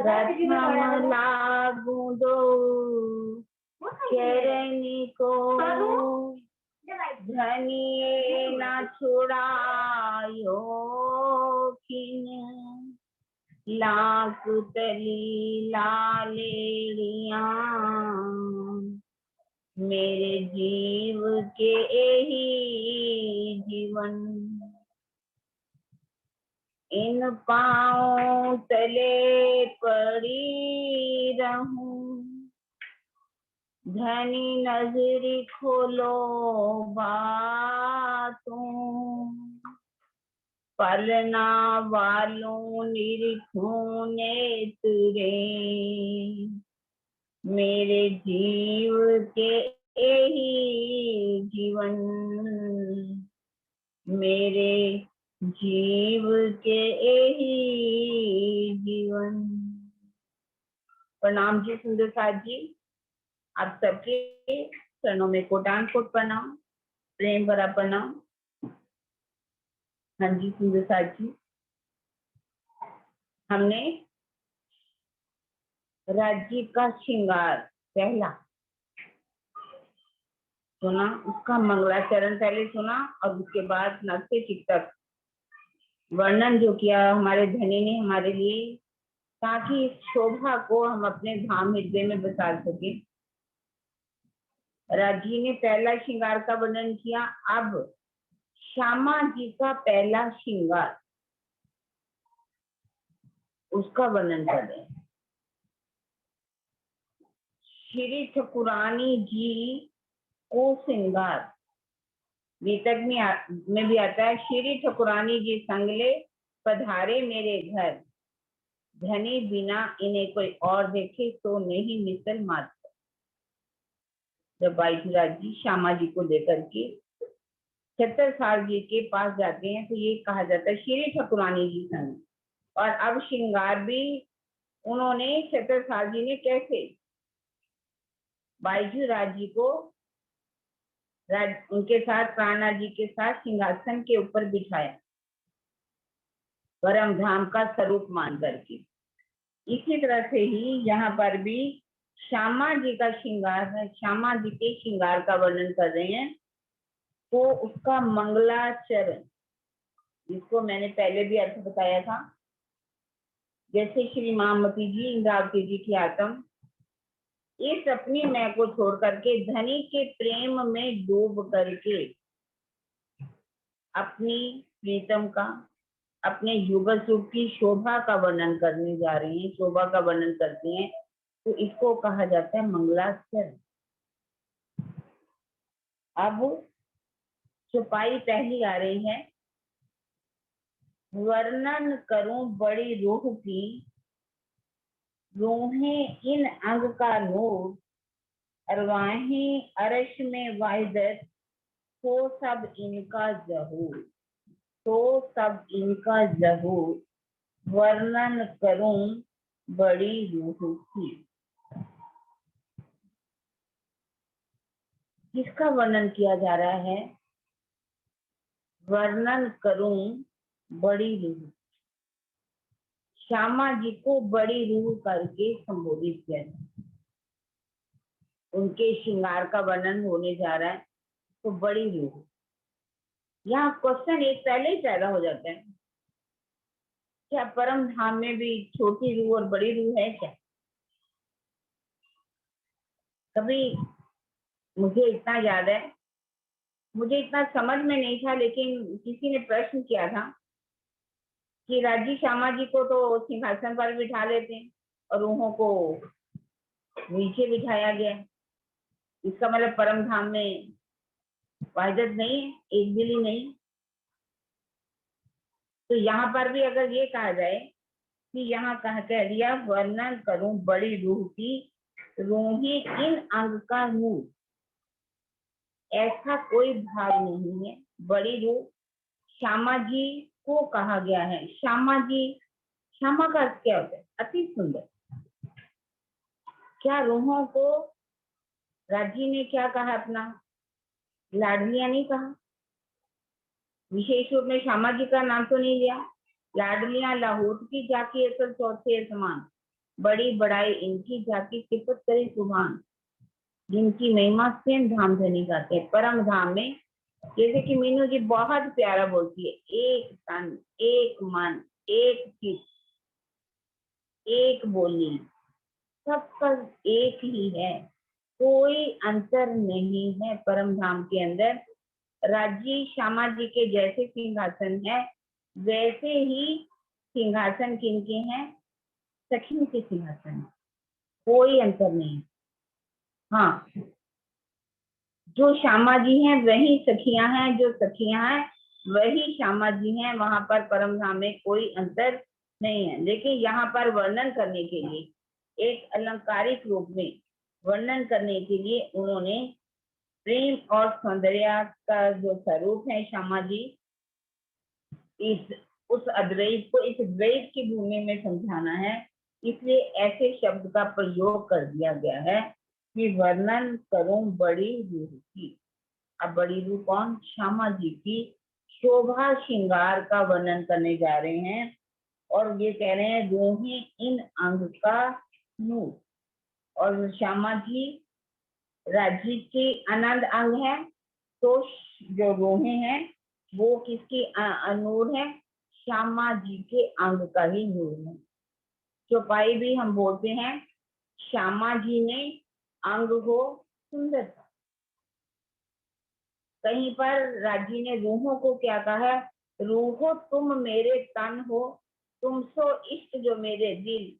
प्रथम लागू दो चरण को, धनिये न छुड़ायो किन, लाख तली लालेड़िया मेरे जीव के यही जीवन। इन पाँव तले पड़ी रहूं, धनी नजरी खोलो बातों, पलना वालों निरीखों नेत्रे मेरे जीव के यही जीवन, मेरे जीव के यही जीवन। प्रणाम जी सुंदर साथ जी, आप सबके चरणों में कोटान कोट प्रणाम, प्रेम भरा प्रणाम। हाँ जी सुंदर साथ जी, हमने राज्य का श्रृंगार पहला सुना, उसका मंगलाचरण पहले सुना और उसके बाद नक्शे चित्रक वर्णन जो किया हमारे धनी ने हमारे लिए, ताकि इस शोभा को हम अपने धाम हृदय में बसा सके। राजी ने पहला श्रृंगार का वर्णन किया, अब श्यामा जी का पहला श्रृंगार उसका वर्णन कर रहे हैं। श्री ठाकुरानी जी को श्रृंगार वेतक में भी आता है, श्री ठाकुरानी जी संगले पधारे मेरे घर, धनी बिना इन्हें कोई और देखे तो नहीं मिसल मात्र। जब बाईजीराज जी श्यामा जी को लेकर के छत्रसाल जी के पास जाते हैं तो ये कहा जाता है श्री ठाकुरानी जी संग। और अब श्रृंगार भी उन्होंने छत्रसाल जी ने कैसे बाईजीराज जी को उनके साथ प्राणा जी के साथ सिंहासन के ऊपर बिठाया, परम धाम का स्वरूप मान करके। इसी तरह से ही यहाँ पर भी श्यामा जी का श्रृंगार है, श्यामा जी के श्रृंगार का वर्णन कर रहे हैं। तो उसका मंगलाचरण, जिसको मैंने पहले भी अर्थ बताया था, जैसे श्री महामती जी इंद्रावती जी की आत्म इस अपनी मैं को छोड़ करके धनी के प्रेम में डूब करके अपनी प्रीतम का, अपने युगल सुख की शोभा का वर्णन करने जा रही हैं, शोभा का वर्णन करते हैं, तो इसको कहा जाता है मंगलाचरण। अब चौपाई पहली आ रही है, वर्णन करूं बड़ी रूह की, रूहें इन अंग का नूर, अरवाहें अरश में वाहिदत, तो सब इनका जहूर, तो सब इनका जहूर, वर्णन करूं बड़ी रूह की। किसका वर्णन किया जा रहा है? वर्णन करूं बड़ी रूह, श्यामा जी को बड़ी रूह करके संबोधित किया है। उनके श्रृंगार का वर्णन होने जा रहा है, तो बड़ी रूह। यहाँ क्वेश्चन एक पहले ही पैदा हो जाता है, क्या परम धाम में भी छोटी रूह और बड़ी रूह है क्या? कभी मुझे इतना याद है, मुझे इतना समझ में नहीं था, लेकिन किसी ने प्रश्न किया था कि राजी श्यामा जी को तो सिंहासन पर बिठा लेते हैं और रूहों को नीचे बिठाया गया, इसका मतलब परम धाम में वाहिदत नहीं है, एक दिल ही नहीं। तो यहाँ पर भी अगर ये कहा जाए कि यहाँ कह दिया वर्णन करूं बड़ी रूह की, रूहें इन अंग का नूर, ऐसा कोई भाव नहीं है। बड़ी रूह श्यामा जी को कहा गया है। श्यामा जी, श्यामा का अर्थ क्या होता है? अति सुंदर। क्या रूहों को राजी ने क्या कहा? अपना लाडलिया नहीं कहा, विशेष रूप में श्यामा जी का नाम तो नहीं लिया। लाडलिया लाहौट की जाके असल चौथे समान, बड़ी बड़ाई इनकी जाति सिफत करे सुभान, जिनकी महिमा स्वयं धाम धनी गाते हैं। परम धाम में जैसे कि मीनू जी बहुत प्यारा बोलती है, एक तन, एक मन, एक चित, एक बोली, सबका एक ही है, कोई अंतर नहीं है परम धाम के अंदर। राजी श्यामा जी के जैसे सिंहासन है, वैसे ही सिंहासन किनके हैं? सखियों के सिंहासन, कोई अंतर नहीं। हाँ, जो श्यामा जी हैं वही सखियां हैं, जो सखियां हैं वही श्यामा जी हैं। वहां पर परम धाम में कोई अंतर नहीं है। लेकिन यहाँ पर वर्णन करने के लिए, एक अलंकारिक रूप में वर्णन करने के लिए उन्होंने प्रेम और सौंदर्य का जो स्वरूप है श्यामा जी, इस उस अद्वैत को इस द्वैत की भूमि में समझाना है, इसलिए ऐसे शब्द का प्रयोग कर दिया गया है कि वर्णन करूं बड़ी रूह की। अब बड़ी रूह कौन? श्यामा जी की शोभा श्रृंगार का वर्णन करने जा रहे हैं। और ये कह रहे हैं रूहें इन अंग का नूर। और श्यामा जी राजी की आनंद अंग है, तो जो रूहें हैं वो किसकी नूर है? श्यामा जी के अंग का ही नूर है। चौपाई भी हम बोलते हैं, श्यामा जी ने अंग हो सुंदरता। कहीं पर राजी ने रूहों को क्या कहा? रूहो तुम मेरे तन हो, तुम सो इष्ट जो मेरे दिल,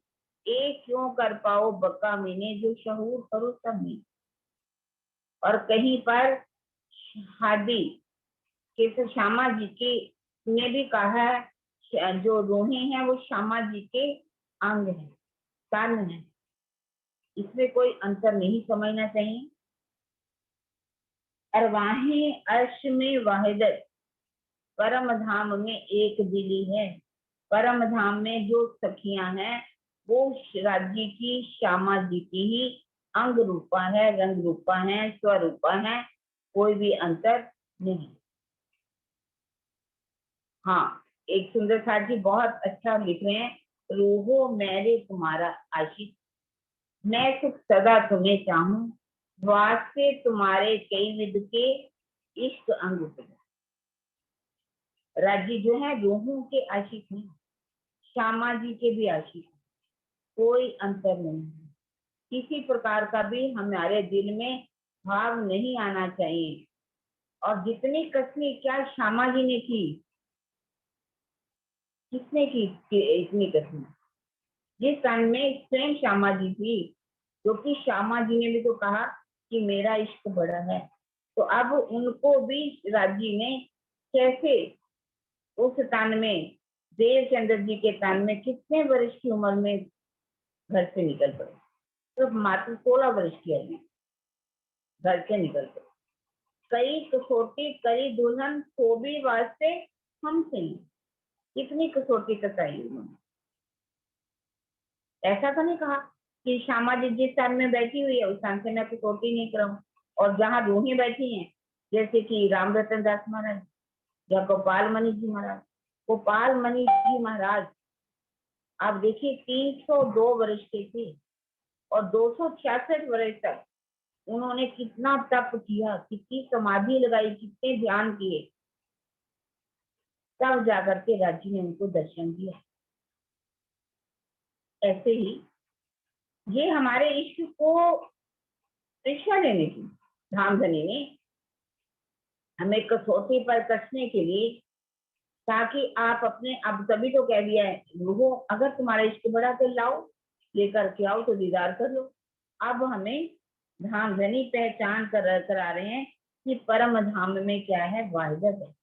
एक क्यों कर पाओ बका मीने, जो शहूर करो सब में। और कहीं पर हादी के श्यामा जी की ने भी कहा है, जो रूहें हैं वो श्यामा जी के अंग है, तन है। इसमें कोई अंतर नहीं समझना चाहिए। अरवाहें अर्श में वाहिदत, परम धाम में एक दिली है। परम धाम में जो सखियां हैं वो राज्य की श्यामा जी की ही अंग रूपा है, रंग रूपा है, स्वरूपा है, कोई भी अंतर नहीं। हाँ, एक सुंदर साथ जी बहुत अच्छा लिख रहे हैं, रूहो मेरे तुम्हारा आशिक, मैं सुख सदा तुम्हें चाहूं, वास्ते तुम्हारे कई विध के इश्क अंग पे। राजी जो है रूहों के आशिक हैं, श्यामा जी के भी आशिक, कोई अंतर नहीं है। किसी प्रकार का भी हमारे दिल में भाव नहीं आना चाहिए। और जितनी कसनी क्या श्यामा जी ने की, किसने की इतनी कसनी? जिस टाइम में स्वयं श्यामा जी थी, क्योंकि श्यामा जी ने भी तो कहा कि मेरा इश्क बड़ा है, तो अब उनको भी राजी ने कैसे उस तन में, देवचंद्र जी के तन में कितने वर्ष की उम्र में घर से निकल पड़े? तो मात्र 16 वर्ष की आयु घर से निकल पड़े। कई कसौटी करी दुल्हन को भी वास्ते हमसे ही, कितनी कसौटी कसाई उन्होंने। ऐसा तो नहीं कहा कि श्यामा जी जिस स्थान में बैठी हुई है उस स्थान से मैं कसौटी नहीं कराऊं। और जहाँ रूहें बैठी हैं, जैसे कि राम रतन दास महाराज या गोपाल मणि जी महाराज, गोपाल मणि जी महाराज आप देखिए 302 वर्ष के थे और 266 वर्ष तक उन्होंने कितना तप किया, कितनी समाधि लगाई, कितने ध्यान किए, तब जाकर के राज्य ने उनको दर्शन दिया। ऐसे ही ये हमारे इश्क को परीक्षा लेने की धामधनी ने हमें कसौटी पर कसने के लिए, ताकि आप अपने, अब तभी तो कह दिया है लोगों, अगर तुम्हारा इश्क बड़ा तो लाओ, लेकर के आओ तो दीदार कर लो। अब हमें धामधनी पहचान करा रहे हैं कि परम धाम में क्या है? वाहिदत है,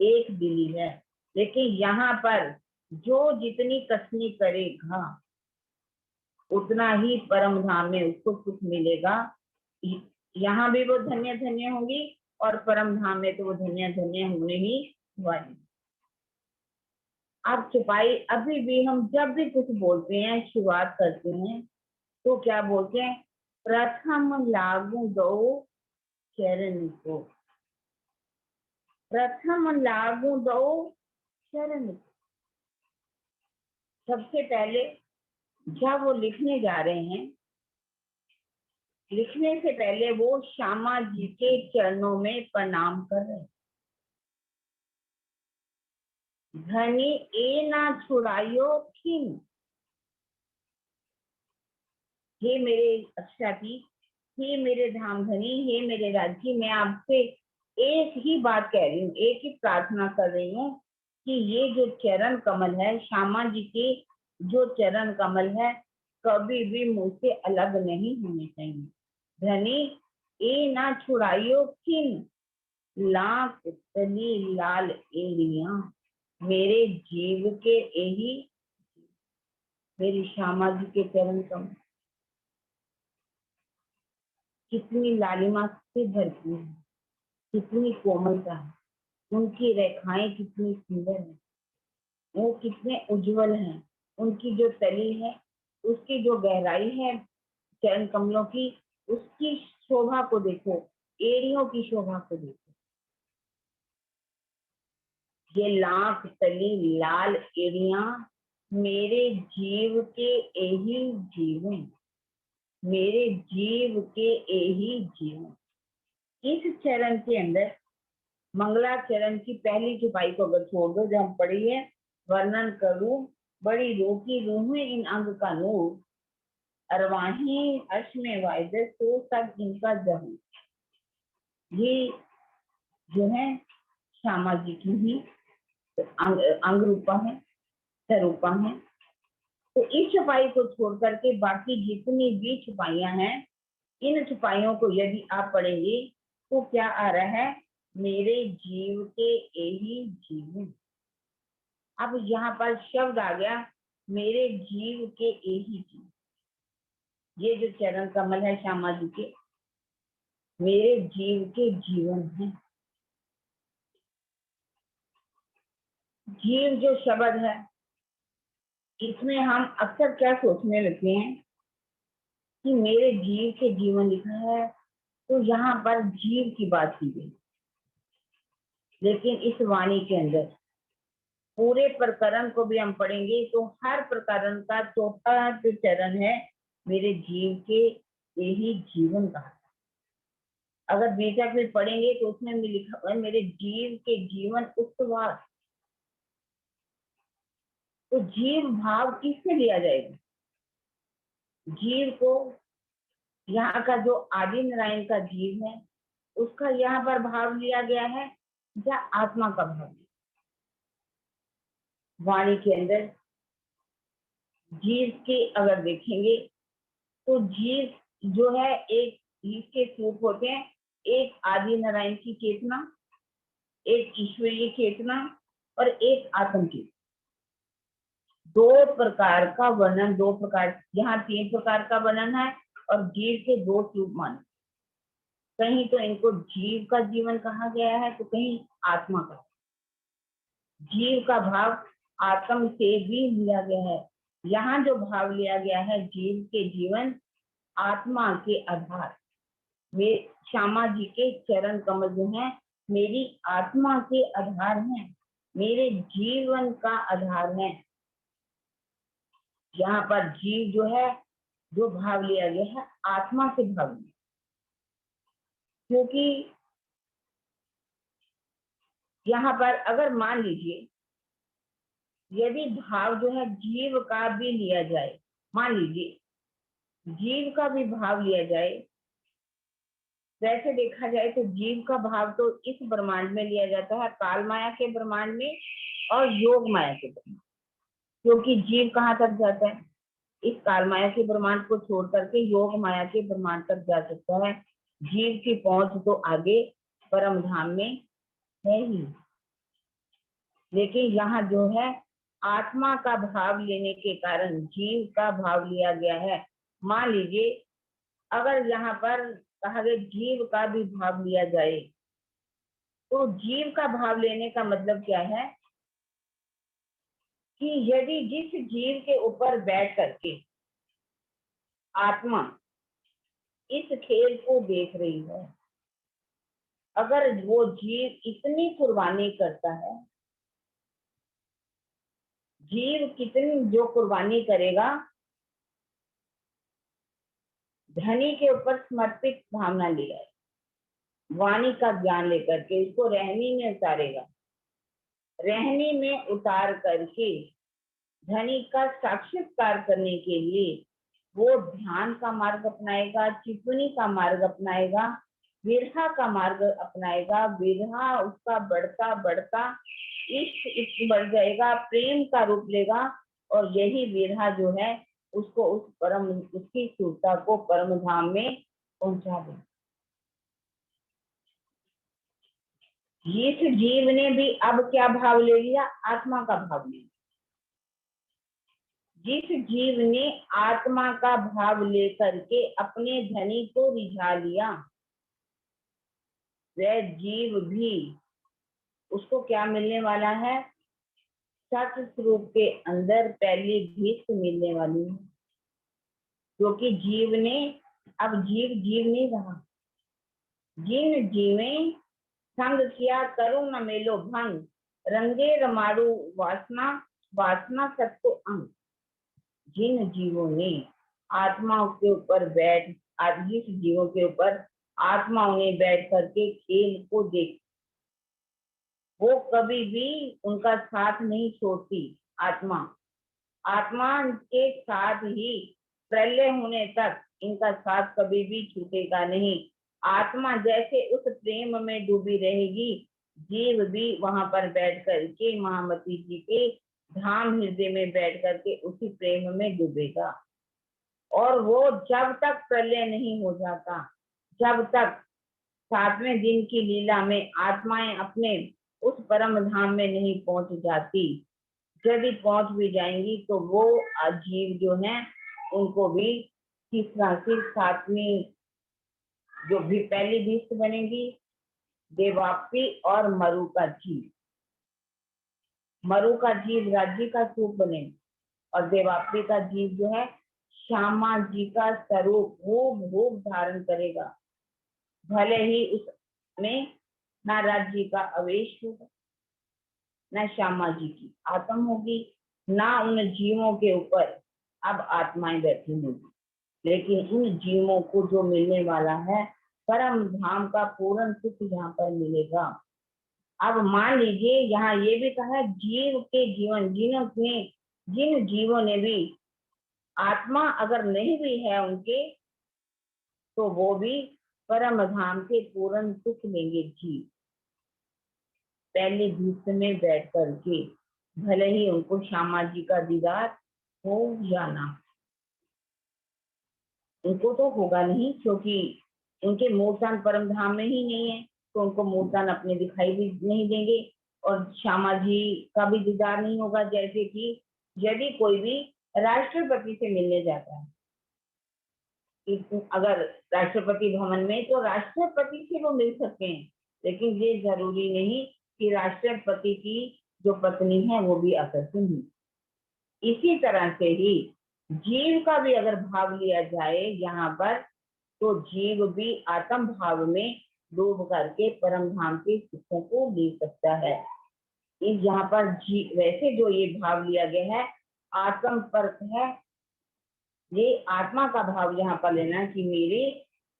एक दिली है। लेकिन यहाँ पर जो जितनी कसनी करेगा उतना ही परम धाम में उसको सुख मिलेगा। यहाँ भी वो धन्य धन्य होंगी और परम धाम में तो वो धन्य धन्य होने ही वाली। अब छुपाई अभी भी हम जब भी कुछ बोलते हैं, शुरुआत करते हैं, तो क्या बोलते हैं? प्रथम लागू दो चरण को, प्रथम लागू दो चरण। सबसे पहले जब वो लिखने जा रहे हैं, लिखने से पहले वो श्यामा जी के चरणों में प्रणाम कर रहे हैं। धनी ए ना छुड़ाइयो खिन, हे मेरे अक्षाती, हे मेरे धाम धनी, हे मेरे राज्य, मैं आपसे एक ही बात कह रही हूँ, एक ही प्रार्थना कर रही हूँ कि ये जो चरण कमल है, श्यामा जी के जो चरण कमल है, कभी भी मुझसे अलग नहीं होने चाहिए। धनी ए ना छुड़ाइयो किन, लाख तली लाल एड़ियां, मेरे जीव के यही, मेरी श्यामा जी के चरण कमल कितनी लालिमा से भरपूर है, कितनी कोमलता है, उनकी रेखाएं कितनी सुंदर है, वो कितने उज्जवल हैं, उनकी जो तली है, उसकी जो गहराई है चरण कमलों की, उसकी शोभा को देखो, एड़ियों की शोभा को देखो। ये लाख तली लाल एड़ियां, मेरे जीव के यही जीवन, मेरे जीव के यही जीवन। इस चरण के अंदर मंगला चरण की पहली चौपाई को अगर छोड़ दो, जो हम पढ़ी है, वर्णन करूं बड़ी रोकी रूह इन अंग का नूर, अरवाही अर्श में वायदे तो सब इनका जहूं। ये जो है श्यामा जी की ही अंग रूपा है, स्वरूपा है। तो इस छुपाई को छोड़ करके बाकी जितनी भी छुपाइयां हैं, इन छुपाइयों को यदि आप पढ़ेंगे तो क्या आ रहा है, मेरे जीव के यही जीवन। अब यहाँ पर शब्द आ गया, मेरे जीव के यही जीव। ये जो चरण कमल है श्यामा जी के, मेरे जीव के जीवन है। जीव जो शब्द है, इसमें हम अक्सर क्या सोचने लगते हैं कि मेरे जीव के जीवन लिखा है, तो यहाँ पर जीव की बात की गई। लेकिन इस वाणी के अंदर पूरे प्रकरण को भी हम पढ़ेंगे तो हर प्रकरण का चौथा जो चरण है, मेरे जीव के यही जीवन का। अगर बेशक में पढ़ेंगे तो उसमें भी लिखा हुआ है, मेरे जीव के जीवन उपवास। तो जीव भाव किससे लिया जाएगा? जीव को यहाँ का जो आदि नारायण का जीव है, उसका यहाँ पर भाव लिया गया है, या आत्मा का भाव? वाणी के अंदर जीव के अगर देखेंगे तो जीव जो है, एक इसके स्वरूप होते हैं, एक आदि नारायण की चेतना, एक ईश्वरीय चेतना और एक आत्म चेतना। दो प्रकार का वर्णन, दो प्रकार, यहाँ तीन प्रकार का वर्णन है और जीव के दो स्वरूप माने। कहीं तो इनको जीव का जीवन कहा गया है, तो कहीं आत्मा का। जीव का भाव आत्म से भी लिया गया है। यहाँ जो भाव लिया गया है जीव के जीवन, आत्मा के आधार में, श्यामा जी के चरण कमल जो है मेरी आत्मा के आधार हैं, मेरे जीवन का आधार है। यहाँ पर जीव जो है, जो भाव लिया गया है, आत्मा से भाव लिया, क्योंकि यहाँ पर अगर मान लीजिए यदि भाव जो है जीव का भी लिया जाए, मान लीजिए जीव का भी भाव लिया जाए, वैसे देखा जाए तो जीव का भाव तो इस ब्रह्मांड में लिया जाता है, काल माया के ब्रह्मांड में और योग माया के ब्रह्मांड। क्योंकि जीव कहाँ तक जाता है? इस काल माया के ब्रह्मांड को छोड़ करके योग माया के ब्रह्मांड तक जा सकता है। जीव की पहुंच तो आगे परम धाम में है ही। लेकिन यहाँ जो है आत्मा का भाव लेने के कारण जीव का भाव लिया गया है। मान लीजिए अगर यहाँ पर कहा गया जीव का भी भाव लिया जाए, तो जीव का भाव लेने का मतलब क्या है कि यदि जिस जीव के ऊपर बैठ करके आत्मा इस खेल को देख रही है, अगर वो जीव इतनी कुर्बानी करता है, जीव कितनी जो कुर्बानी करेगा धनी के ऊपर समर्पित भावना ले आए, वाणी का ज्ञान लेकर के इसको रहनी में उतारेगा, रहनी में उतार करके धनी का साक्षात्कार करने के लिए वो ध्यान का मार्ग अपनाएगा, चिपनी का मार्ग अपनाएगा, विरहा का मार्ग अपनाएगा। विरहा उसका बढ़ता बढ़ता इष्ट बढ़ जाएगा, प्रेम का रूप लेगा, और यही विरहा जो है उसको उस परम, उसकी सुरता को परम धाम में पहुंचा दे। जिस जीव ने भी अब क्या भाव ले लिया, आत्मा का भाव ले लिया। जिस जीव ने आत्मा का भाव लेकर के अपने धनी को रिझा लिया, वह जीव भी, उसको क्या मिलने वाला है, सत स्वरूप के अंदर पहली भीख मिलने वाली है। क्योंकि जीव ने, अब जीव जीव नहीं रहा। जिन जीवे संग किया करो न मेलो भंग, रंगे रमाड़ू वासना, वासना सत्को अंग। जिन जीवों ने आत्माओं के ऊपर बैठ, जिस जीवों के ऊपर आत्माओं ने बैठ करके खेल को देख, वो कभी भी उनका साथ नहीं छोड़ती। आत्मा, आत्मा के साथ ही प्रलय होने तक इनका साथ कभी भी छूटेगा नहीं। आत्मा जैसे उस प्रेम में डूबी रहेगी, जीव भी वहां पर बैठ करके महामती जी के धाम हृदय में बैठ करके उसी प्रेम में डूबेगा। और वो जब तक प्रलय नहीं हो जाता, जब तक 7वें दिन की लीला में आत्माएं अपने उस परम धाम में नहीं पहुंच जाती, यदि पहुंच भी जाएंगी तो वो जीव जो है उनको भी तीसरा से 7वीं जो भी पहली भीष्ट बनेगी, देवापी और मरु का जीव, मरु का जीव राज्य का स्वरूप बने, और देवापी का जीव जो है श्यामा जी का स्वरूप भूप धारण करेगा। भले ही उसमें ना राज्य का अवेश होगा, न श्यामा जी की आत्म होगी, ना उन जीवों के ऊपर अब आत्माएं बैठी होगी, लेकिन उन जीवों को जो मिलने वाला है परम धाम का पूर्ण सुख यहाँ पर मिलेगा। अब मान लीजिए यहाँ ये भी कहा है, जीव के जीवन, जिन जीवों ने भी आत्मा अगर नहीं भी है उनके, तो वो भी परम धाम के पूर्ण सुख लेंगे जीव, पहले भीष्ट में बैठ करके, भले ही उनको श्यामा जी का दीदार हो या ना। उनको तो होगा नहीं, क्योंकि उनके मूर्तान परम धाम में ही नहीं है, तो उनको मूर्तान अपने दिखाई भी नहीं देंगे, और श्यामा जी का भी दीदार नहीं होगा। जैसे कि यदि कोई भी राष्ट्रपति से मिलने जाता है, अगर राष्ट्रपति भवन में, तो राष्ट्रपति से वो मिल सकते हैं, लेकिन ये जरूरी नहीं कि राष्ट्रपति की जो पत्नी है वो भी आकर्षण हो। इसी तरह से ही जीव का भी अगर भाव लिया जाए यहाँ पर, तो जीव भी आत्म भाव में डूब करके परम धाम के सुखों को ले सकता है। इस यहाँ पर वैसे जो ये भाव लिया गया है आत्म परक है, ये आत्मा का भाव यहाँ पर लेना कि मेरे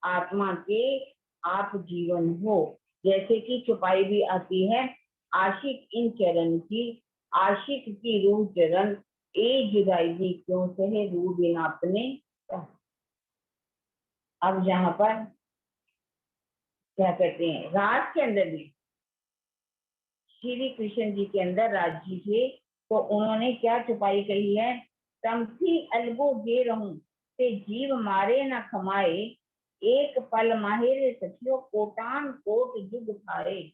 आत्मा के आप जीवन हो। जैसे कि चौपाई भी आती है, आशिक इन चरण की, आशिक की रूह चरण, ए जुदाई दी क्यों सहे रूह बिना अपने। अब यहाँ पर क्या कहते हैं, राज के अंदर भी श्री कृष्ण जी के अंदर राज जी थे, तो उन्होंने क्या चौपाई कही है, तमथी अलगो गे रहूं ते जीव मारे न खमाए, एक पल माहिर सखियो कोटान कोट जुग थारे।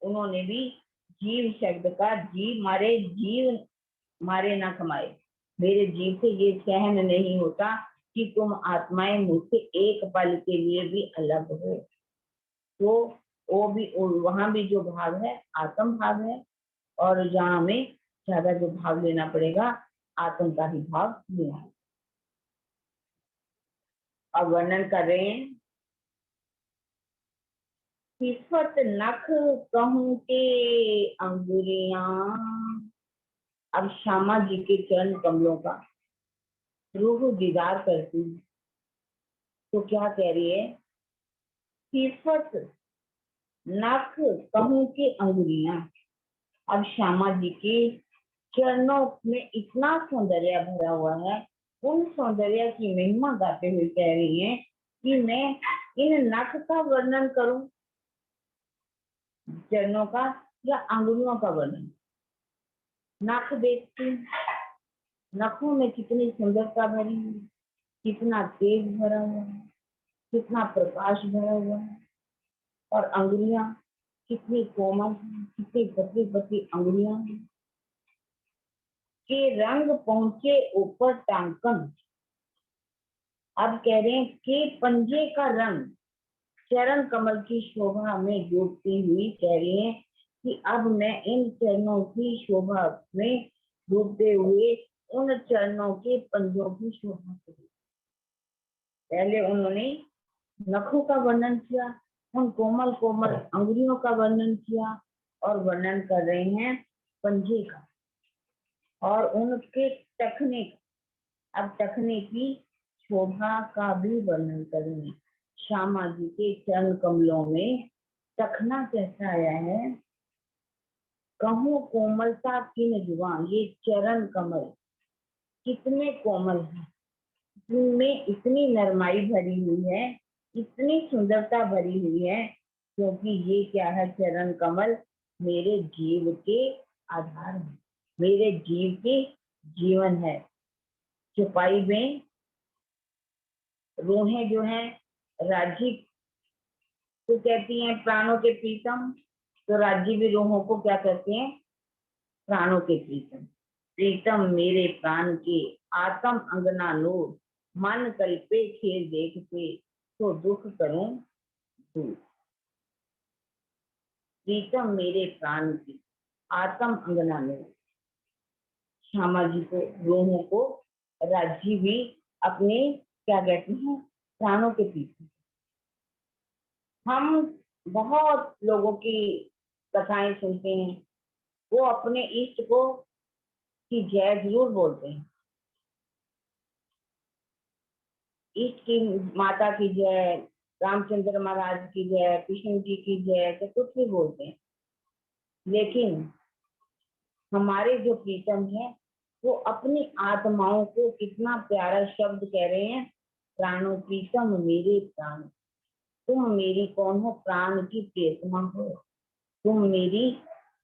उन्होंने भी जीव शब्द का, जीव मारे ना कमाए, मेरे जीव से ये सहन नहीं होता कि तुम आत्माएं मुझसे एक पल के लिए भी अलग हो। तो वो भी, वहां भी जो भाव है आत्म भाव है, और जहाँ हमें ज्यादा जो भाव लेना पड़ेगा आत्म का ही भाव लेना है। अब वर्णन कर रहे हैं, किस्मत नख कहूं के अंगुरियां। अब श्यामा जी के चरण कमलों का रूह दीदार करती है, तो क्या कह रही है, सिफत नख कहूं की अंगुलियां। अब श्यामा जी के चरणों में इतना सौंदर्य भरा हुआ है, उन सौंदर्य की महिमा गाते हुए कह रही है कि मैं इन नख का वर्णन करूं, चरणों का या अंगुलियों का वर्णन। नख देखती, नखों में कितनी सुंदरता भरी है, कितना तेज भरा हुआ है, कितना प्रकाश भरा हुआ है। और अंगुलियां कितनी कोमल है, कितनी पतली पतली अंगुलियां हैं। के रंग पहुंचे ऊपर टांकन। अब कह रहे हैं कि पंजे का रंग चरण कमल की शोभा में डूबती हुई कह रही है कि अब मैं इन चरणों की शोभा में डूबते हुए उन चरणों के पंजों की शोभा करूं। पहले उन्होंने नखों का वर्णन किया, उन कोमल कोमल अंगुलियों का वर्णन किया, और वर्णन कर रहे हैं पंजे का और उनके टखने का। अब टखने की शोभा का भी वर्णन करेंगे। श्यामा जी के चरण कमलों में टखना कैसा आया है, कहूं कोमलता किन जुआ। ये चरण कमल कितने कोमल है, जिनमें इतनी नरमाई भरी हुई है, इतनी सुंदरता भरी हुई है, क्योंकि ये क्या है, चरण कमल मेरे जीव के आधार है, मेरे जीव के जीवन है। चौपाई में रूहें जो है राजी को कहती हैं प्राणों के प्रीतम, तो राजी भी रूहों को क्या कहते हैं, प्राणों के प्रीतम। प्रीतम मेरे प्राण के आत्म अंगना नूर, मन कल्पे खेल देखते तो दुख करूं दूर। प्रीतम मेरे प्राण की आत्म अंगना नूर। श्यामा जी को रूहों को राजी भी अपने क्या कहते हैं, प्राणों के प्रीतम। हम बहुत लोगों की कथाएं सुनते हैं, वो अपने इष्ट को की जय जरूर बोलते हैं, इष्ट की माता की जय, रामचंद्र महाराज की जय, कृष्ण जी की जय, तो कुछ भी बोलते हैं। लेकिन हमारे जो प्रीतम है वो अपनी आत्माओं को कितना प्यारा शब्द कह रहे हैं, प्राणों प्रीतम मेरे प्राण, तुम मेरी कौन हो, प्राण की प्रियतमा हो, तुम मेरी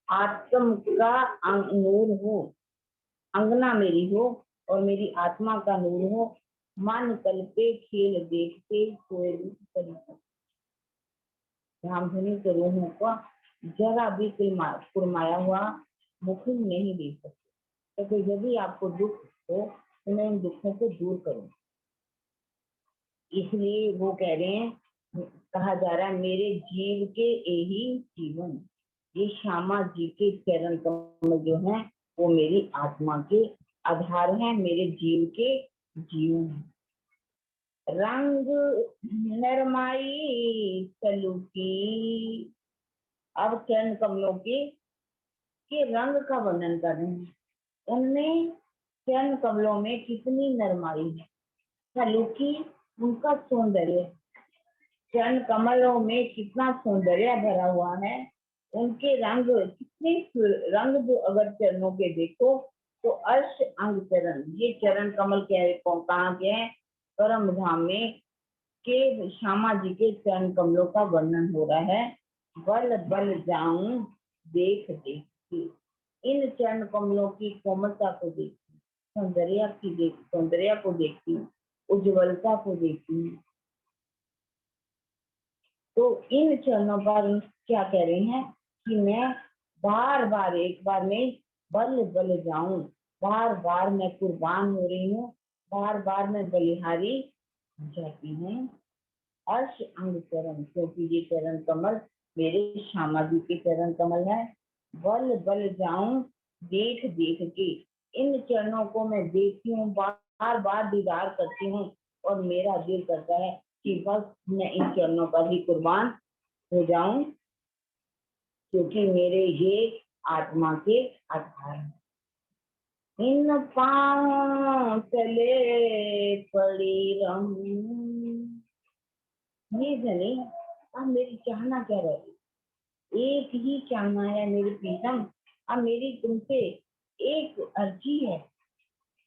आत्म का नूर हो, अंगना मेरी हो और मेरी आत्मा का नूर हो। मन कल्पे खेल देखते सोए रामधनी के रूहों का जरा भी कुरमाया हुआ मुख नहीं देख सकते। तो यदि आपको दुख हो तो मैं इन दुखों को दूर करूं, इसलिए वो कह रहे हैं, कहा जा रहा है मेरे जीव के यही जीवन। ये श्यामा जी के चरण कमल जो है वो मेरी आत्मा के आधार है, मेरे जीव के जीवन है। रंग नरमाई सलूकी। अब चरण कमलों के रंग का वर्णन कर रहे हैं, उनमें चरण कमलों में कितनी नरमाई है, सलूकी उनका सौंदर्य, चरण कमलों में कितना सौंदर्य भरा हुआ है। उनके रंग कितने रंग जो अगर चरणों के देखो तो अर्श अंग चरण, ये चरण कमल कहाँ के हैं, परम धाम में के श्यामा जी के चरण कमलों का वर्णन हो रहा है। बल बल जाऊं देख देखती, इन चरण कमलों की कोमलता को देखती, सौंदर्य को देखती हूँ, उज्ज्वलता को देखती हूँ। तो इन चरणों पर क्या कह रहे हैं कि मैं बार बार, एक बार में बल बल जाऊं, बार बार मैं कुर्बान हो रही हूँ, बार बार मैं बलिहारी जाती हूँ। अर्श अंग चरण, क्योंकि ये चरण कमल मेरे श्यामा जी के चरण कमल है। बल बल जाऊं देख देख के, इन चरणों को मैं देखती हूँ, बार बार दीदार करती हूँ, और मेरा दिल करता है कि बस मैं इन चरणों पर ही कुर्बान हो जाऊं, क्योंकि मेरे ये आत्मा के आधार हैं। इन पांव तले पड़ी रहूं, ये धनी, अब मेरी चाहना क्या रही? एक ही चाहना है मेरी प्रीतम। अब मेरी तुमसे एक अर्जी है,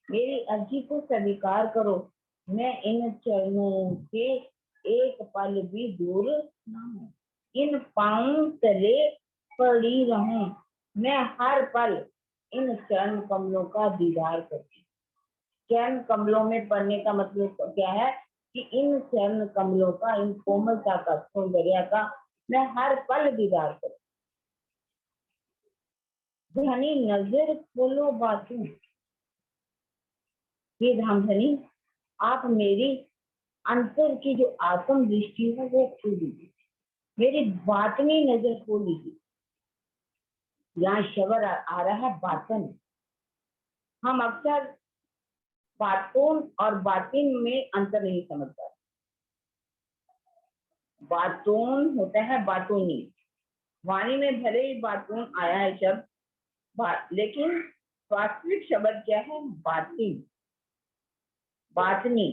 मेरी अर्जी को स्वीकार करो। मैं इन चरणों से एक पल भी दूर ना हूं, इन पांव तले पड़ी रहूं। मैं हर पल इन चरण कमलों का दीदार करती। चरण कमलों में पड़ने का मतलब क्या है कि इन चरण कमलों का, इन कोमलता का, सौंदर्य का मैं हर पल दीदार करूं। धनी नजर खोलो बातों, ये धामधनी, आप मेरी अंतर की जो आत्म दृष्टि है वो खोल लीजिए, मेरी बातनी नजर खोल लीजिए। यहाँ शबर आ रहा है बातन। हम अक्सर बातों और बातिन में अंतर नहीं समझ पाते। बातों होता है बातोनी, वाणी में भले ही बातों आया है शब्द, लेकिन वास्तविक शब्द क्या है? बातिन, बातनी।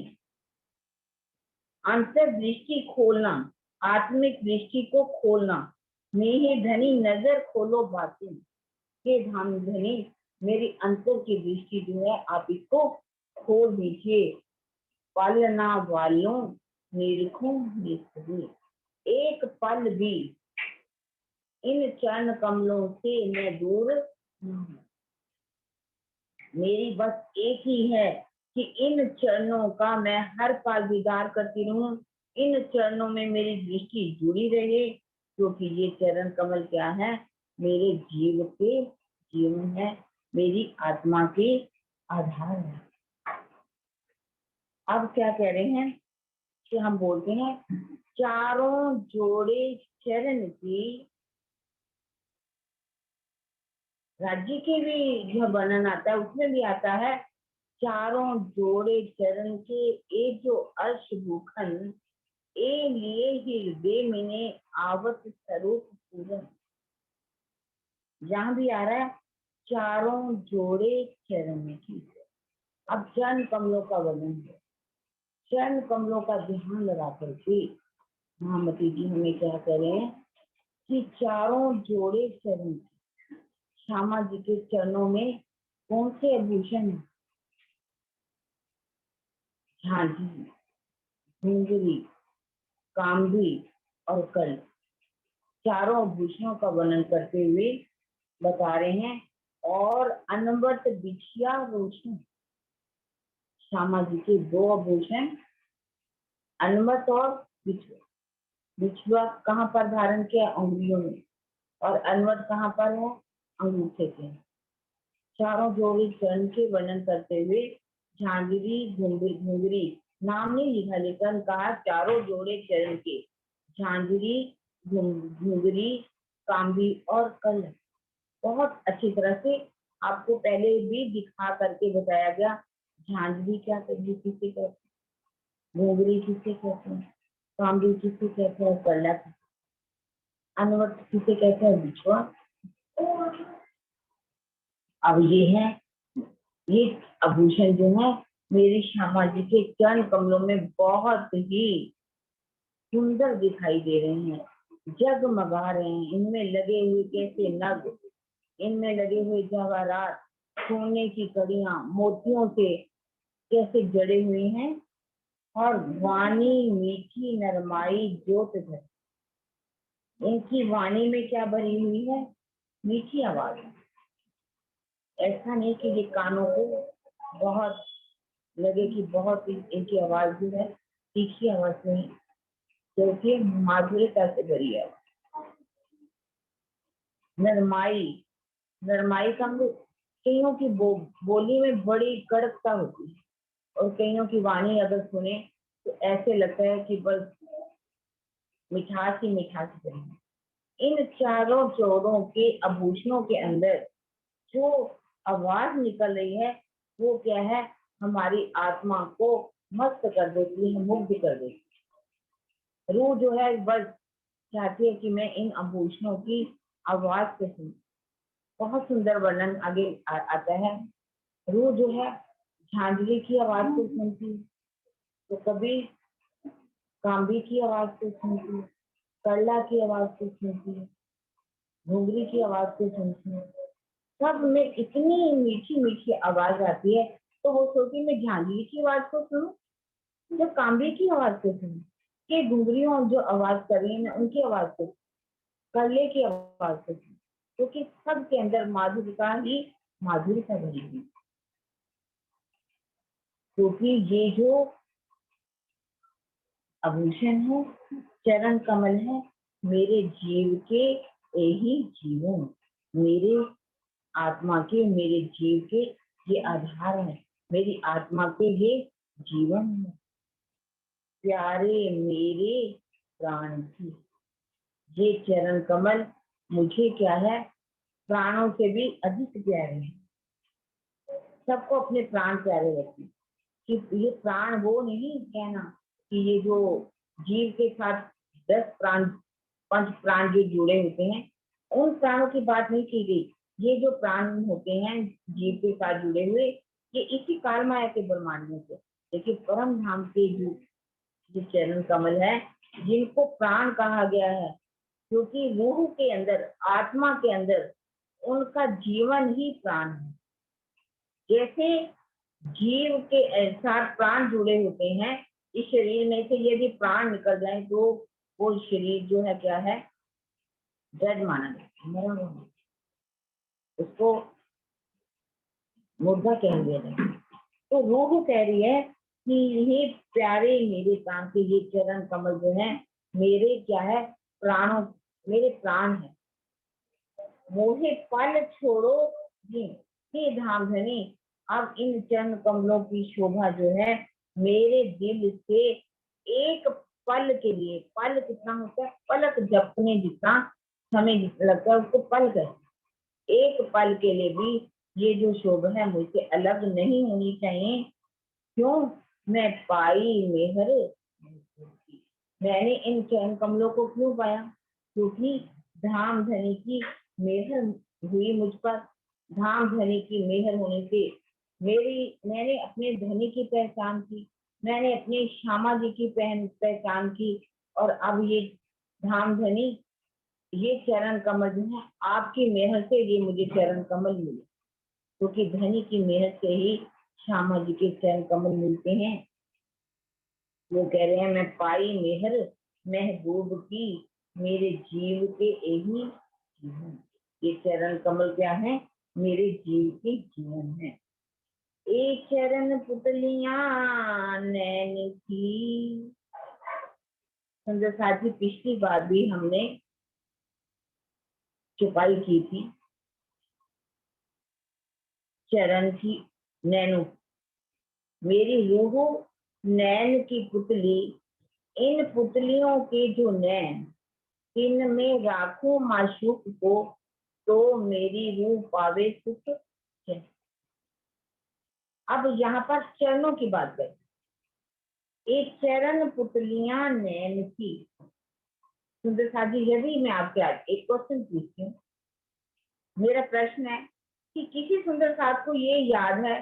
अंतर्दृष्टि खोलना, आत्मिक दृष्टि को खोलना। मेरे धनी नजर खोलो बातें, हे धाम धनी, मेरी अंतर की दृष्टि जो है आप इसको खोल दीजिए। पालना वालों निरखो निस्पृह, एक पल भी इन चरण कमलों से मैं दूर न हूं। मेरी बस एक ही है कि इन चरणों का मैं हर पल दीदार करती रहूं, इन चरणों में मेरी दृष्टि जुड़ी रहे, क्योंकि ये चरण कमल क्या है? मेरे जीव के जीवन है, मेरी आत्मा के आधार है। अब क्या कह रहे हैं कि हम बोलते हैं चारों जोड़े चरण की, राज्य के भी जो वर्णन आता है उसमें भी आता है चारों जोड़े चरण के, एक जो अर्श भूखन ए लिए हृदय मिने आवत स्वरूप पूरन। जहां भी आ रहा है चारों जोड़े चरण की। अब चरण कमलों का वर्णन है, चरण कमलों का ध्यान लगा करके महामती जी हमें क्या कह रहे हैं कि चारों जोड़े चरण, श्यामा जी के चरणों में कौन से आभूषण है? झांझी, घुंघरी, कामधी और कल, चारों आभूषणों का वर्णन करते हुए बता रहे हैं। और अनवरत बिछिया रोशन, श्यामा जी के दो आभूषण, अनवरत और बिछुआ। बिछुआ कहाँ पर धारण किया? अंगुलियों में। और अनवरत कहाँ पर है? अंगूठे के। चारों जोड़ी चरण के वर्णन करते हुए झांझरी, घुंघरी नाम नहीं लिखा, लेकिन कहा चारों जोड़े चरण के, झांझरी, घुंघरी, कामभी और कल। बहुत अच्छी तरह से आपको पहले भी दिखा करके बताया गया। झांझरी क्या किसे कहते हैं, घुंघरी किसे कहते हैं, कामभी किसे कहते हैं, कल्ला, अनवरत किसे कहते हैं, बिछुआ। अब ये है, ये आभूषण जो है मेरी श्यामा जी के चरण कमलों में बहुत ही सुंदर दिखाई दे रहे हैं, जगमगा रहे हैं। इनमें लगे हुए कैसे नग, इनमें लगे हुए जवाहरात, सोने की कड़ियां मोतियों से कैसे जड़े हुए हैं। और वाणी मीठी नरमाई ज्योत भर, इनकी वाणी में क्या भरी हुई है? मीठी आवाज। ऐसा नहीं कि ये कानों को बहुत लगे कि बहुत ही इनकी आवाज जो है तीखी आवाज नहीं, क्योंकि माधुर्यता से भरी है। नरमाई, नरमाई का कईयों की बोली में बड़ी कड़कता होती है, और कईयों की वाणी अगर सुने तो ऐसे लगता है कि बस मिठास ही मिठास भरी है। इन चारों जोड़ों के आभूषणों के अंदर जो आवाज निकल रही है वो क्या है? हमारी आत्मा को मस्त कर देती है, मुग्ध कर देती है। रूह जो है बस चाहती है कि मैं इन आभूषणों की आवाज से सुनूं। बहुत सुंदर वर्णन आगे आता है। रूह जो है झांझरी की आवाज को सुनती, तो कभी काम्बी की आवाज को सुनती है, करला की आवाज को सुनती है, घुंगरी की आवाज को सुनती है। सब में इतनी मीठी मीठी आवाज आती है, तो वो सोचती मैं झांझरी की आवाज को सुनूं, जब काम्बी की आवाज को सुनूं, कि घुंगरियों जो आवाज कर रही है मैं उनकी आवाज को, करले की आवाज को सुनूं, क्योंकि सबके अंदर माधुर्यता ही माधुर्यता भरी हुई। क्योंकि ये जो आभूषण है, चरण कमल है, मेरे जीव के यही जीवन, मेरे आत्मा के, मेरे जीव के ये आधार है, मेरी आत्मा के ये जीवन है। प्यारे मेरे प्राण की ये चरण कमल मुझे क्या है, प्राणों से भी अधिक प्यारे हैं। सबको अपने प्राण प्यारे रखें, कि ये प्राण वो नहीं कहना कि ये जो जीव के साथ 10 प्राण, 5 प्राण जो जुड़े होते हैं, उन प्राणों की बात नहीं की गई। ये जो प्राण होते हैं जीव के साथ जुड़े हुए, ये इसी काल माया के ब्रह्मांडों से, लेकिन परम धाम के जो चरण कमल है, जिनको प्राण कहा गया है, क्योंकि रूह के अंदर, आत्मा के अंदर उनका जीवन ही प्राण है। जैसे जीव के साथ प्राण जुड़े होते हैं, इस शरीर में से यदि प्राण निकल जाए तो वो शरीर जो है क्या है, डेड माना जाता है, मरा हुआ, उसको मुर्दा कह दिया जाता है। तो रूह कह रही है कि ये प्यारे मेरे प्राण के ये चरण कमल जो है, मेरे क्या है, प्राणों, मेरे प्राण है। मोहे पल छोड़ो जी, हे धाम धनी, अब इन चरण कमलों की शोभा जो है मेरे दिल से एक पल के लिए, पल कितना होता है, पलक झपकने जितना समय लगता है उसको पल कहते, एक पल के लिए भी ये जो शोभा है मुझसे अलग नहीं होनी चाहिए। क्यों? मैं पाई मेहर, मैंने इन चरण कमलों को क्यों पाया? क्योंकि धाम धनी की मेहर हुई मुझ पर। धाम धनी की मेहर होने से मैंने अपने धनी की पहचान की, मैंने अपने श्यामा जी की पहचान की, और अब ये धाम धनी, ये चरण कमल जो है आपकी मेहर से ये मुझे चरण कमल मिले, क्योंकि धनी की मेहर से ही श्यामा जी के चरण कमल मिलते हैं। वो कह रहे हैं मैं पाई मेहर महबूब की, मेरे जीव के यही जीवन, ये चरण कमल क्या है, मेरे जीव के जीवन है। एक चरण पुतलियां नैन की, सुंदर साथी पिछली बार भी हमने चुपाई की थी चरण की, नैनो, मेरी रूह नैन की पुतली, इन पुतलियों के जो नैन, इनमें राखूं माशूक को, तो मेरी रूह पावे सुख है। अब यहाँ पर चरणों की बात करें, एक चरण पुतलियां नैन की। सुंदर साथी, यदि मैं आपके आज एक क्वेश्चन पूछती हूँ, मेरा प्रश्न है कि किसी सुंदर साथ को ये याद है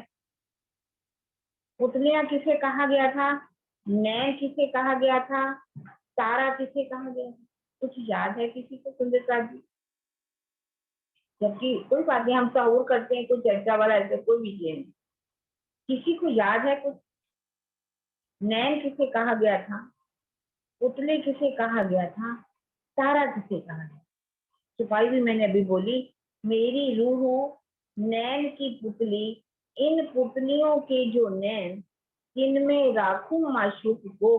पुतलियां किसे कहा गया था, नैन किसे कहा गया था, तारा किसे कहा गया था? कुछ याद है किसी को सुंदर साथी? जबकि कोई बात नहीं, हम सहूर करते हैं, कोई चर्चा वाला ऐसा कोई विषय नहीं। किसी को याद है कुछ, नैन किसे कहा गया था, पुतले किसे कहा गया था, तारा किसे कहा गया? सिपाही भी मैंने अभी बोली, मेरी रूह नैन की पुतली, इन पुतलियों के जो नैन, इनमें राखूं माशूक को,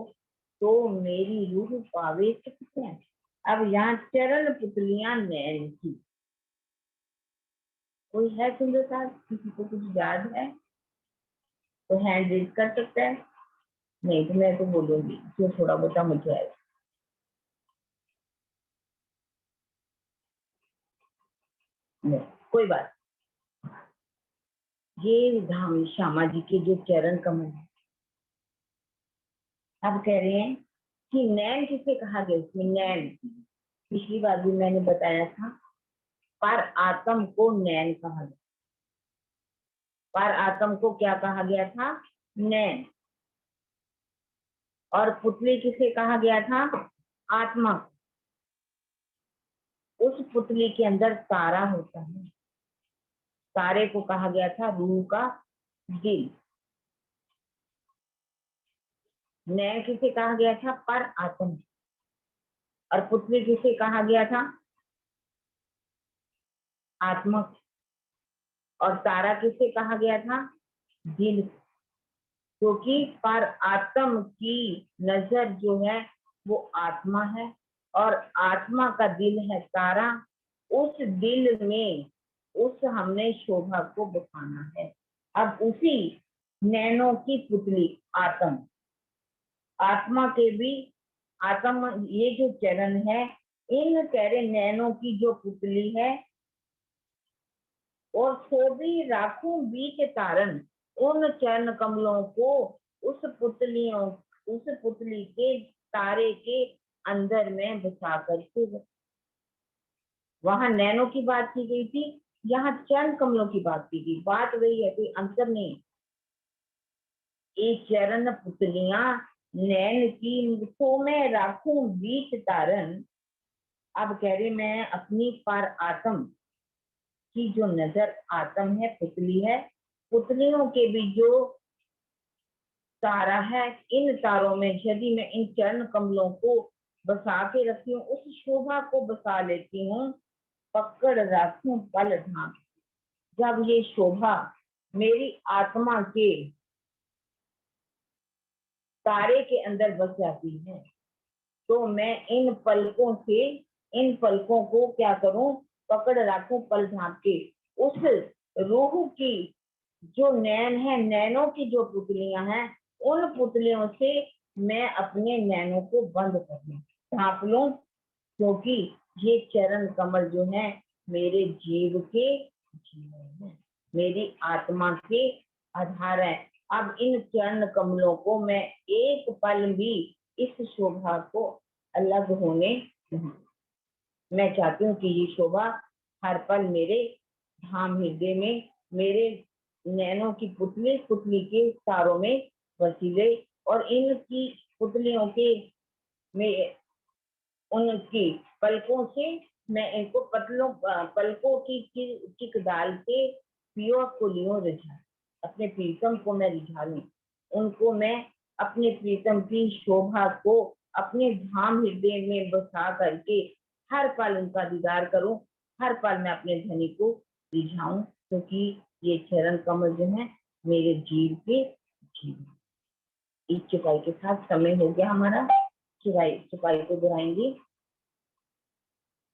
तो मेरी रूह पावे सुख है। अब यहाँ चरण पुतलियां नैन की, कोई है सुंदर साथ, किसी को कुछ याद है तो हैंड रेज कर सकता है, नहीं तो मैं तो बोलूंगी जो थोड़ा बहुत मुझे आएगा। नहीं, कोई बात। ये धाम श्यामा जी के जो चरण कमल है, अब कह रहे हैं कि नैन किसे कहा गया, इसमें नैन, पिछली बार भी मैंने बताया था, पर आत्म को नैन कहा गया, पर आत्म को क्या कहा गया था, नैन। और पुतली किसे कहा गया था? आत्मा। उस पुतली के अंदर तारा होता है, तारे को कहा गया था रूह का दिल। नैन किसे कहा गया था? पर आत्म। और पुतली किसे कहा गया था? आत्मा। और तारा किसे कहा गया था? दिल। क्योंकि पर आत्म की नजर जो है वो आत्मा है, और आत्मा का दिल है तारा। उस दिल में उस हमने शोभा को बसाना है। अब उसी नैनों की पुतली आत्म, आत्मा के भी आत्म, ये जो चरण है, इन कह रहे नैनों की जो पुतली है, और शोभी राखूं बीच तारन, उन चरण कमलों को उस पुतली के तारे के अंदर में बसा करके। वहां नैनों की बात की गई थी, यहाँ चरण कमलों की बात की गई। बात वही है, कोई अंतर नहीं। एक चरण पुतलियां नैन की तो मैं राखूं बीच तारन। अब कह रही मैं अपनी पर आत्म की जो नजर आत्म है, पुतली है, पुतलियों के भी जो तारा है, इन तारों में यदि मैं इन चरण कमलों को बसा के रखती हूँ, उस शोभा को बसा लेती हूँ, पकड़ रखूं पल ढांक। जब ये शोभा मेरी आत्मा के तारे के अंदर बस जाती है, तो मैं इन पलकों को क्या करूं? पकड़ रखूं पल ढांक के। उस रूह की जो नैन है, नैनों की जो पुतलियां हैं, उन पुतलियों से मैं अपने नैनों को बंद कर लूं, ढांप लूं, क्योंकि ये चरण कमल जो है मेरे जीव के जीवन है, मेरी आत्मा के आधार है। अब इन चरण कमलों को मैं एक पल भी इस शोभा को अलग होने नहीं। मैं चाहती हूँ कि ये शोभा हर पल मेरे धाम हृदय में, मेरे नैनों की पुतली के तारों में बसी ले, और इनकी पुतलियों के में उनकी पलकों से मैं इनको पलकों की चिक डाल के पियो को लियो रिझा, अपने प्रीतम को मैं रिझा लूं, उनको मैं अपने प्रीतम की शोभा को अपने धाम हृदय में बसा करके हर पल उनका दीदार करूं, हर पल मैं अपने धनी को रिझाऊं, क्योंकि ये चरण कमल जो है मेरे जीव के जीव। इस चुपाई के साथ समय हो गया हमारा, चुपाई को दोहराएंगे।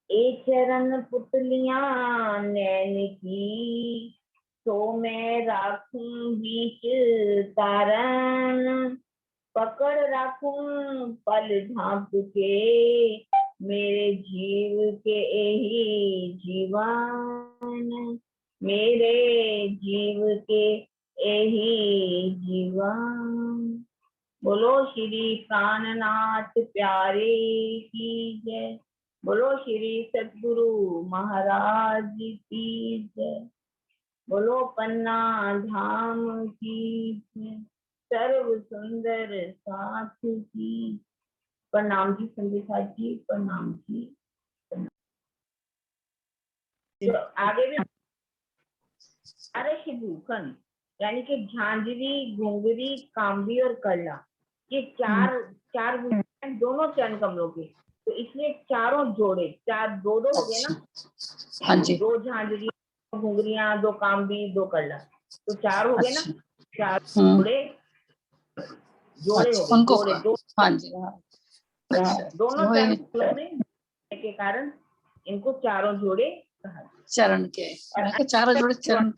एक चरण पुतलियां नैन की, तो मैं राखूं बीच तारन, पकड़ राखूं पल ढांप के, मेरे जीव के ही जीवन, मेरे जीव के यही जीवन। बोलो श्री प्राणनाथ प्यारे की जय। बोलो श्री सद्गुरु महाराज की जय। बोलो पन्ना धाम की जय। सर्व सुंदर साथ की प्रणाम जी। संदेशा जी प्रणाम जी। तो आगे भी अरे शिवूखन यानी कि झांझरी, घुंगरी, काम्बी और करला, ये चार दोनों चरण कमलों के, तो इसलिए चारों जोड़े, चार दो दो हो गए ना। हाँ जी। दो झांझरी, दो घुंगरियां, दो काम्बी, दो करला, तो चार हो गए ना। चार जोड़े जोड़े हो गए, उनको जोड़े दो। हाँ जी। दोनों चरण कमलों में के कारण इनको चारों जोड़े कहा। चरण के चारों जोड़े चरण।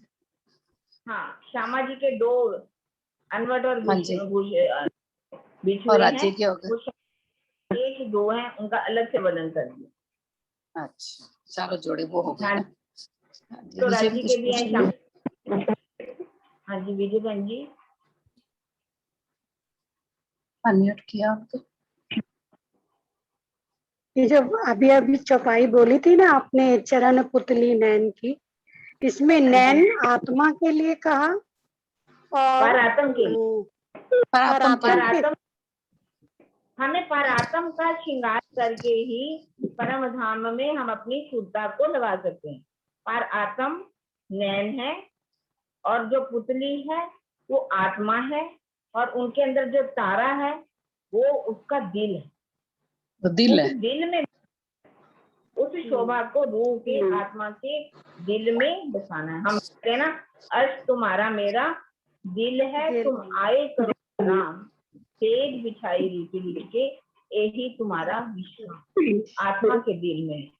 हाँ, श्यामा जी के दो अनवट और हाँ जी। बिछुए हैं, वो एक दो हैं, उनका अलग से वर्णन कर दिया। अच्छा, चारों जोड़े वो हो गए। तो राजी के भी हैं। हाँ जी विजय बहन जी, अनम्यूट किया आपको। ये जो अभी अभी चौपाई बोली थी ना आपने, चरण पुतली नैन की, इसमें नैन आत्मा के लिए कहा और पर आत्म के लिए, पर आत्म हमें परात्म का श्रृंगार करके ही परम धाम में हम अपनी शुद्धता को लगा सकते हैं। परात्म नैन है और जो पुतली है वो आत्मा है, और उनके अंदर जो तारा है वो उसका दिल है। वो दिल है। उस दिल में उस शोभा को रूह के आत्मा के दिल में बसाना है। हम कहते हैं ना, अर्श तुम्हारा मेरा दिल है, तुम आए करो नाम, तेज बिछाई रीति लिख के, यही तुम्हारा विश्राम आत्मा के दिल में है।